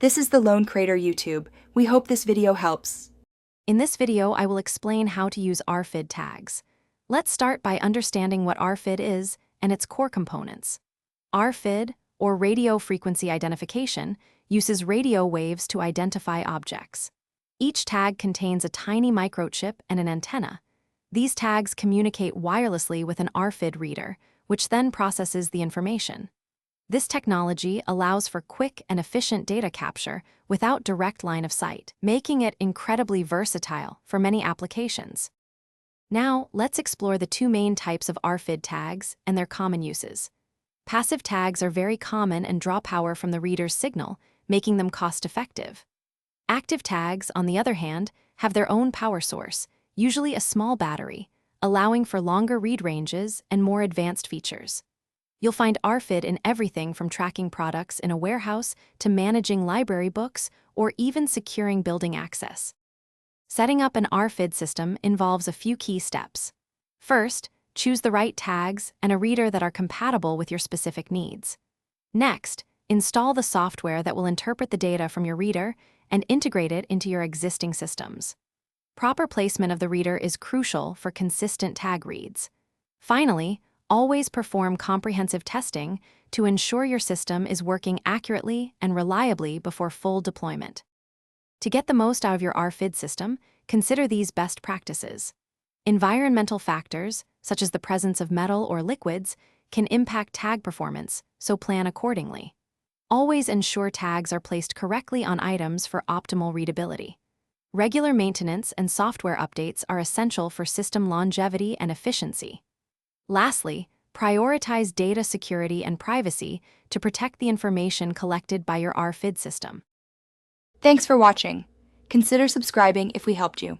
This is the Lone Crater YouTube. We hope this video helps. In this video, I will explain how to use RFID tags. Let's start by understanding what RFID is and its core components. RFID, or radio frequency identification, uses radio waves to identify objects. Each tag contains a tiny microchip and an antenna. These tags communicate wirelessly with an RFID reader, which then processes the information. This technology allows for quick and efficient data capture without direct line of sight, making it incredibly versatile for many applications. Now, let's explore the two main types of RFID tags and their common uses. Passive tags are very common and draw power from the reader's signal, making them cost-effective. Active tags, on the other hand, have their own power source, usually a small battery, allowing for longer read ranges and more advanced features. You'll find RFID in everything from tracking products in a warehouse to managing library books or even securing building access. Setting up an RFID system involves a few key steps. First, choose the right tags and a reader that are compatible with your specific needs. Next, install the software that will interpret the data from your reader and integrate it into your existing systems. Proper placement of the reader is crucial for consistent tag reads. Finally, always perform comprehensive testing to ensure your system is working accurately and reliably before full deployment. To get the most out of your RFID system, consider these best practices. Environmental factors, such as the presence of metal or liquids, can impact tag performance, so plan accordingly. Always ensure tags are placed correctly on items for optimal readability. Regular maintenance and software updates are essential for system longevity and efficiency. Lastly, prioritize data security and privacy to protect the information collected by your RFID system. Thanks for watching. Consider subscribing if we helped you.